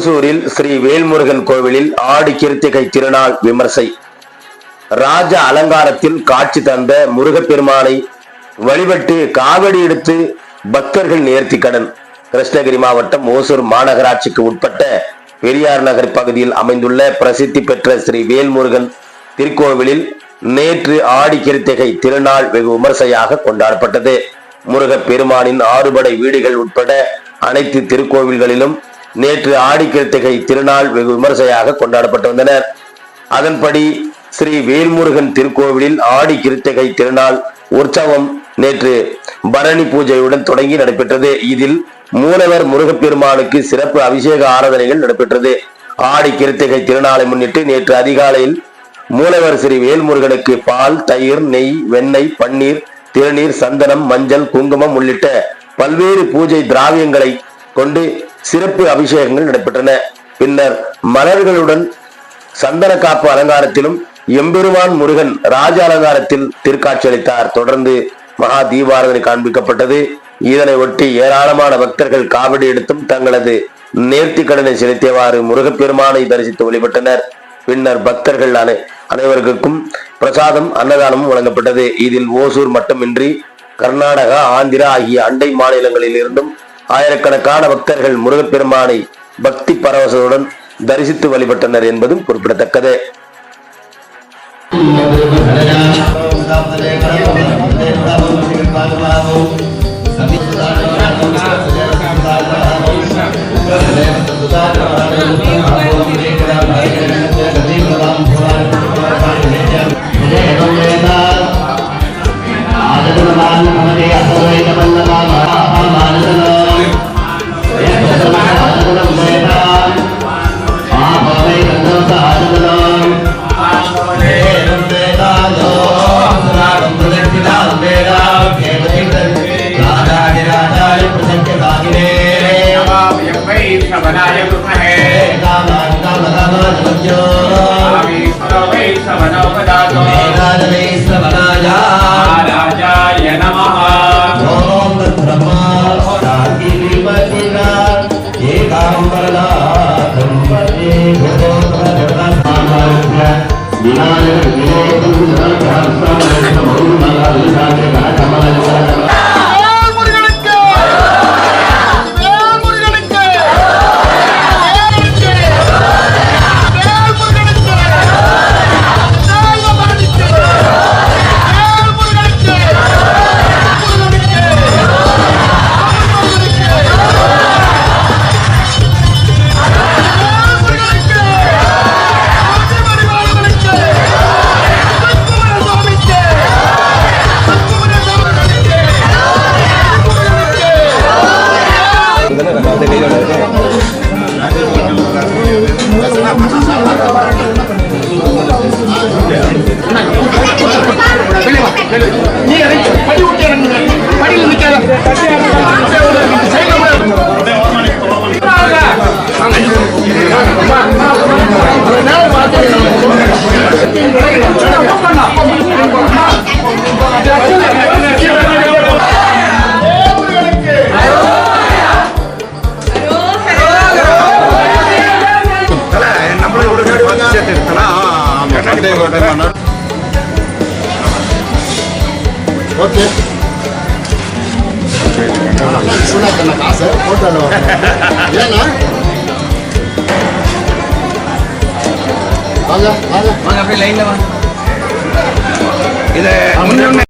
ஓசூரில் ஸ்ரீ வேல்முருகன் கோவிலில் ஆடி கிருத்திகை திருநாள் விமர்சை. ராஜ அலங்காரத்தில் காட்சி தந்த முருகப்பெருமானை வழிபட்டு காவடி எடுத்து பக்தர்கள் நேர்த்தி கடன். கிருஷ்ணகிரி மாவட்டம் ஓசூர் மாநகராட்சிக்கு உட்பட்ட பெரியார் நகர் பகுதியில் அமைந்துள்ள பிரசித்தி பெற்ற ஸ்ரீ வேல்முருகன் திருக்கோவிலில் நேற்று ஆடி கிருத்திகை திருநாள் வெகு விமர்சையாக கொண்டாடப்பட்டது. முருகப்பெருமானின் ஆறுபடை வீடுகள் உட்பட அனைத்து திருக்கோவில்களிலும் நேற்று ஆடி கிருத்திகை திருநாள் வெகு விமர்சையாக கொண்டாடப்பட்டு வந்தனர். அதன்படி ஸ்ரீ வேல்முருகன் திருக்கோவிலில் ஆடி கிருத்திகை திருநாள் உற்சவம் நேற்று பரணி பூஜையுடன் தொடங்கி நடைபெற்றது. இதில் மூலவர் முருகப்பெருமானுக்கு சிறப்பு அபிஷேக ஆராதனைகள் நடைபெற்றது. ஆடி கிருத்திகை திருநாளை முன்னிட்டு நேற்று அதிகாலையில் மூலவர் ஸ்ரீ வேல்முருகனுக்கு பால், தயிர், நெய், வெண்ணெய், பன்னீர், திருநீர், சந்தனம், மஞ்சள், குங்குமம் உள்ளிட்ட பல்வேறு பூஜை திராவியங்களை கொண்டு சிறப்பு அபிஷேகங்கள் நடைபெற்றன. பின்னர் மலர்களுடன் சந்தன காப்பு அலங்காரத்திலும் எம்பெருமான் முருகன் ராஜ அலங்காரத்தில் திருக்காட்சியளித்தார். தொடர்ந்து மகா தீபாராதனை காண்பிக்கப்பட்டது. இதனை ஒட்டி ஏராளமான பக்தர்கள் காவடி எடுத்தும் தங்களது நேர்த்தி கடனை செலுத்தியவாறு முருகப்பெருமானை தரிசித்து வழிபட்டனர். பின்னர் பக்தர்கள் அனைவருக்கும் பிரசாதம், அன்னதானமும் வழங்கப்பட்டது. இதில் ஓசூர் மட்டுமின்றி கர்நாடகா, ஆந்திரா ஆகிய அண்டை மாநிலங்களில் இருந்தும் ஆயிரக்கணக்கான பக்தர்கள் முருகப்பெருமானை பக்தி பரவசத்துடன் தரிசித்து வழிபட்டனர் என்பதும் குறிப்பிடத்தக்கது. ஓகே சொன்னா காசு போட்டாலும் ஏன்னா வாங்க வாங்க வாங்க அப்படியே லைன்ல வாங்க. இது